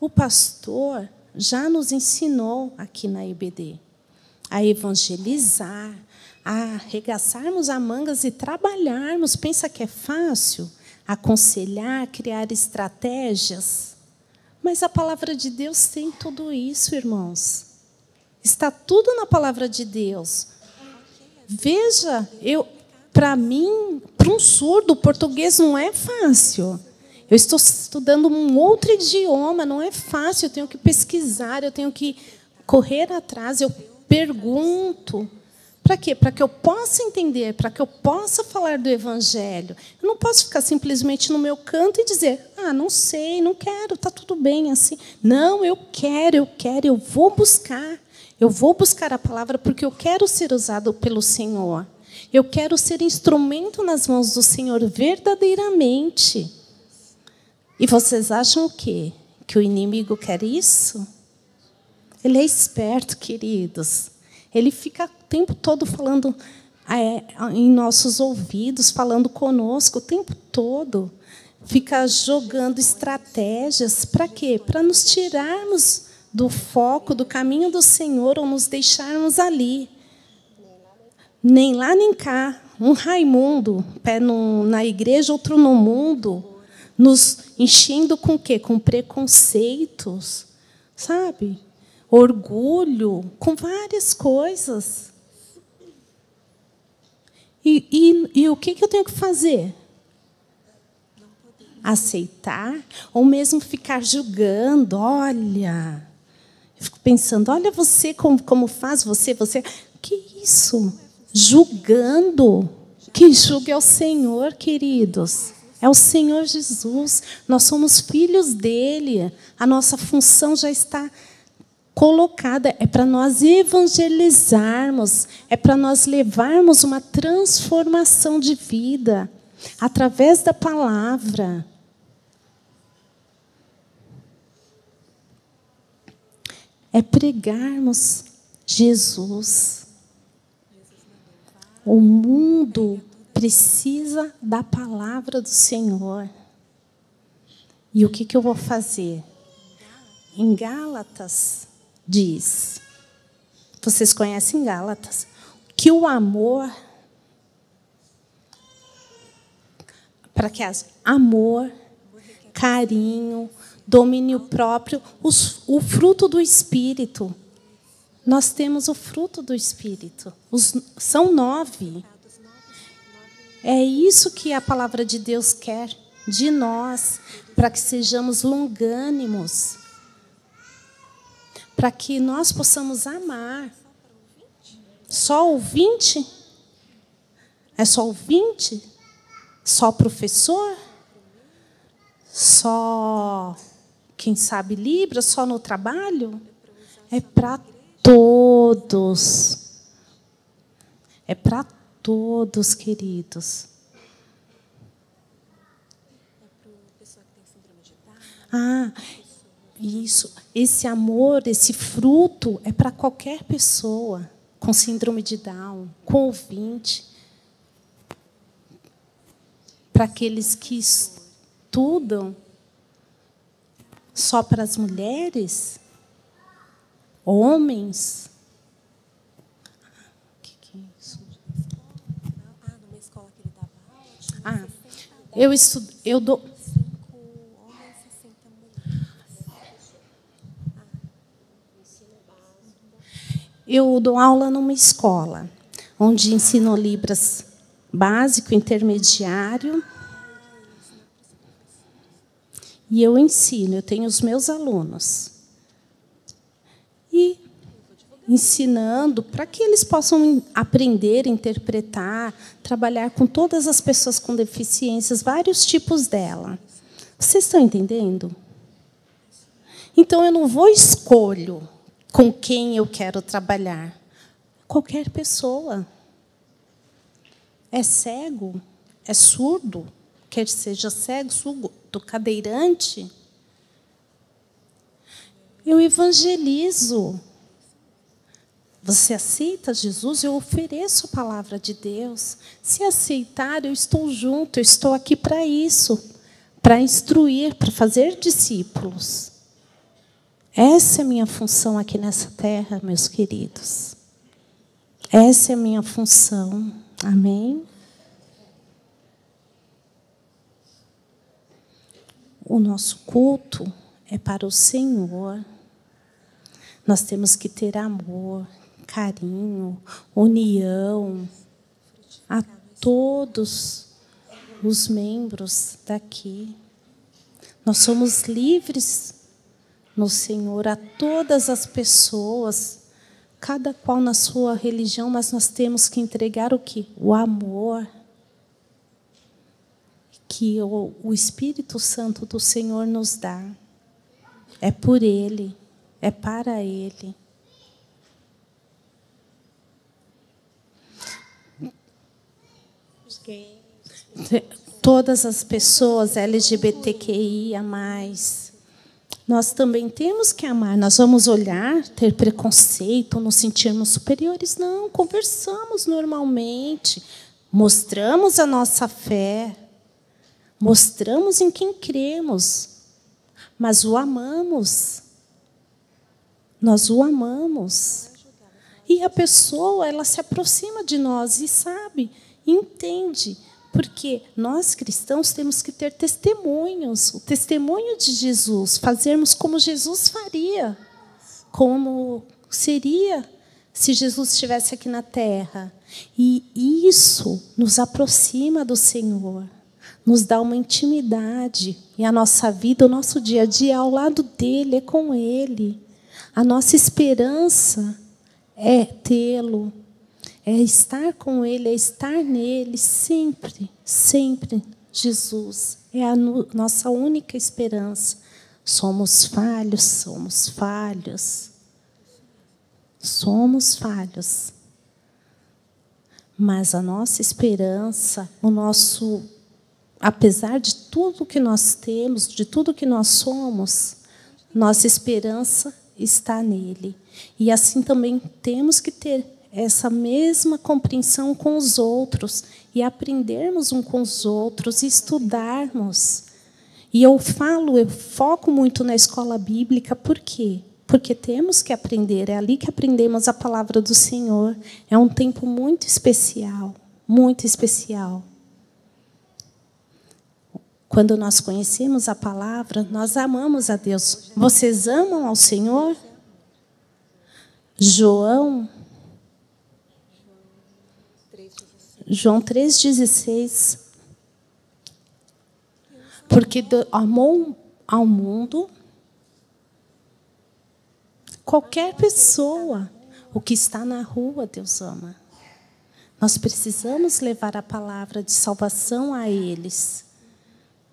O pastor já nos ensinou aqui na IBD a evangelizar, a arregaçarmos as mangas e trabalharmos. Pensa que é fácil? Aconselhar, criar estratégias. Mas a palavra de Deus tem tudo isso, irmãos. Está tudo na palavra de Deus. Veja, para mim, para um surdo, o português não é fácil. Eu estou estudando um outro idioma, não é fácil. Eu tenho que pesquisar, eu tenho que correr atrás, eu pergunto. Para quê? Para que eu possa entender, para que eu possa falar do Evangelho. Eu não posso ficar simplesmente no meu canto e dizer, não sei, não quero, está tudo bem assim. Não, eu quero, eu vou buscar. Eu vou buscar a palavra porque eu quero ser usado pelo Senhor. Eu quero ser instrumento nas mãos do Senhor verdadeiramente. E vocês acham o quê? Que o inimigo quer isso? Ele é esperto, queridos. Ele fica o tempo todo falando em nossos ouvidos, falando conosco o tempo todo. Fica jogando estratégias. Para quê? Para nos tirarmos do foco, do caminho do Senhor, ou nos deixarmos ali. Nem lá, nem cá. Um Raimundo, pé na igreja, outro no mundo, nos enchendo com o quê? Com preconceitos, orgulho, com várias coisas. E o que eu tenho que fazer? aceitar, ou mesmo ficar julgando. Olha, eu fico pensando, olha você como faz, você. Que isso? Julgando. Quem julga é o Senhor, queridos. É o Senhor Jesus. Nós somos filhos dele. A nossa função já está colocada. É para nós evangelizarmos. É para nós levarmos uma transformação de vida através da palavra. É pregarmos Jesus. O mundo precisa da palavra do Senhor. E o que eu vou fazer? Em Gálatas diz, vocês conhecem Gálatas, que o amor, para que amor, carinho, domínio próprio, o fruto do Espírito. Nós temos o fruto do Espírito. São 9. É isso que a palavra de Deus quer de nós, para que sejamos longânimos, para que nós possamos amar. Só ouvinte? É só ouvinte? Só professor? Só quem sabe Libras? Só no trabalho? É para todos. É para todos, queridos. Isso. Esse amor, esse fruto é para qualquer pessoa com síndrome de Down, com ouvinte. Para aqueles que estudam só para as mulheres, homens. O que é isso? Numa escola que ele dava aula, eu dou. 5 homens e 60 mulheres. Eu dou aula numa escola, onde ensino Libras básico, intermediário. E eu ensino, eu tenho os meus alunos. E ensinando para que eles possam aprender, interpretar, trabalhar com todas as pessoas com deficiências, vários tipos dela. Vocês estão entendendo? Então, eu não vou escolher com quem eu quero trabalhar. Qualquer pessoa. É cego, é surdo, quer seja cego, surdo, cadeirante. Eu evangelizo. Você aceita Jesus? Eu ofereço a palavra de Deus. Se aceitar, eu estou junto, eu estou aqui para isso, para instruir, para fazer discípulos. Essa é a minha função aqui nessa terra, meus queridos. Essa é a minha função. Amém? O nosso culto é para o Senhor. Nós temos que ter amor, carinho, união a todos os membros daqui. Nós somos livres no Senhor a todas as pessoas, cada qual na sua religião, mas nós temos que entregar o quê? O amor que o Espírito Santo do Senhor nos dá. É por Ele, é para Ele. Todas as pessoas LGBTQIA+, nós também temos que amar. Nós vamos olhar, ter preconceito, nos sentirmos superiores? Não, conversamos normalmente, mostramos a nossa fé, mostramos em quem cremos, mas o amamos. Nós o amamos. E a pessoa, ela se aproxima de nós e sabe, entende. Porque nós, cristãos, temos que ter testemunhos, o testemunho de Jesus, fazermos como Jesus faria, como seria se Jesus estivesse aqui na terra. E isso nos aproxima do Senhor, nos dá uma intimidade. E a nossa vida, o nosso dia a dia, ao lado dele, é com ele. A nossa esperança é tê-lo, é estar com ele, é estar nele sempre, sempre. Jesus é a nossa única esperança. Somos falhos, somos falhos. Somos falhos. Mas a nossa esperança, apesar de tudo que nós temos, de tudo que nós somos, nossa esperança está nele. E assim também temos que ter essa mesma compreensão com os outros e aprendermos uns com os outros, e estudarmos. E eu foco muito na escola bíblica, por quê? Porque temos que aprender, é ali que aprendemos a palavra do Senhor. É um tempo muito especial, muito especial. Quando nós conhecemos a palavra, nós amamos a Deus. Vocês amam ao Senhor? João 3,16. Porque amou ao mundo, qualquer pessoa, o que está na rua, Deus ama. Nós precisamos levar a palavra de salvação a eles.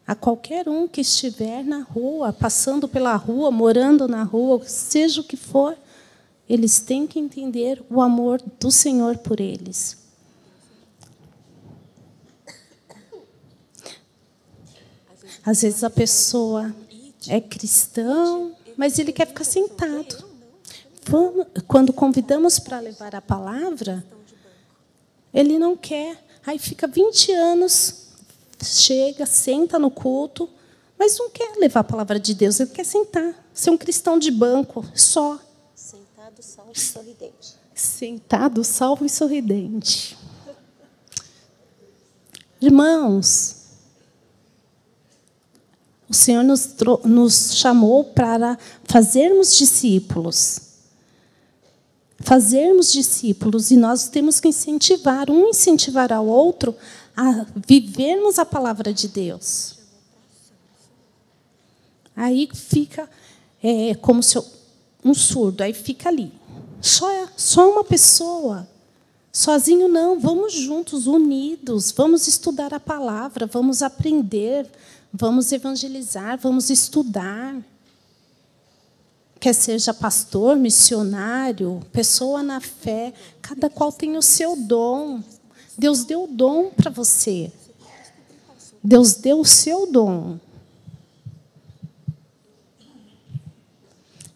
A qualquer um que estiver na rua, passando pela rua, morando na rua, seja o que for, eles têm que entender o amor do Senhor por eles. Às vezes a pessoa é cristão, mas ele quer ficar sentado. Quando convidamos para levar a palavra, ele não quer. Aí fica 20 anos, chega, senta no culto, mas não quer levar a palavra de Deus, ele quer sentar, ser um cristão de banco, só. Sentado, salvo e sorridente. Sentado, salvo e sorridente. Irmãos, o Senhor nos chamou para fazermos discípulos. Fazermos discípulos, e nós temos que incentivar ao outro a vivermos a palavra de Deus. Aí fica como se um surdo, aí fica ali. Só uma pessoa. Sozinho não, vamos juntos, unidos, vamos estudar a palavra, vamos aprender, vamos evangelizar, vamos estudar. Quer seja pastor, missionário, pessoa na fé, cada qual tem o seu dom. Deus deu o dom para você. Deus deu o seu dom.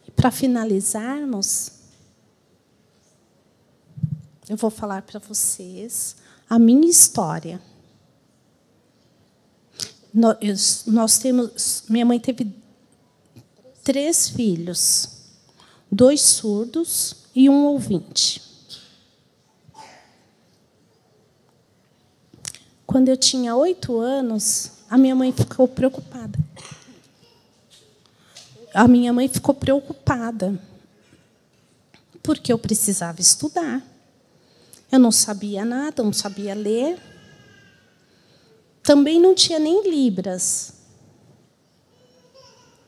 E para finalizarmos, eu vou falar para vocês a minha história. Minha mãe teve 3 filhos, 2 surdos e 1 ouvinte. Quando eu tinha 8 anos, a minha mãe ficou preocupada. Porque eu precisava estudar. Eu não sabia nada, não sabia ler. Também não tinha nem Libras.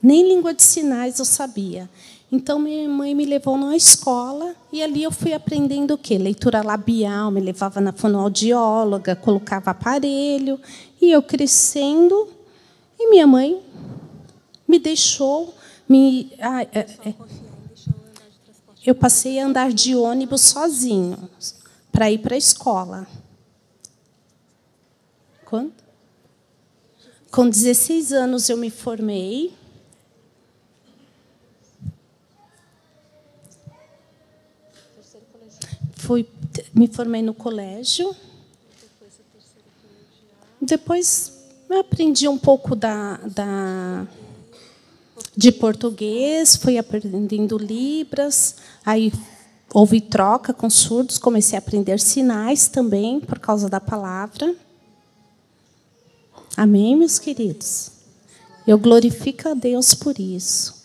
Nem língua de sinais eu sabia. Então, minha mãe me levou na escola e ali eu fui aprendendo o quê? Leitura labial, me levava na fonoaudióloga, colocava aparelho. E eu crescendo, e minha mãe me deixou... Eu passei a andar de ônibus sozinho para ir para a escola. Quando? Com 16 anos eu me formei. Me formei no colégio. Depois eu aprendi um pouco de português, fui aprendendo Libras. Aí houve troca com surdos, comecei a aprender sinais também, por causa da palavra. Amém, meus queridos? Eu glorifico a Deus por isso.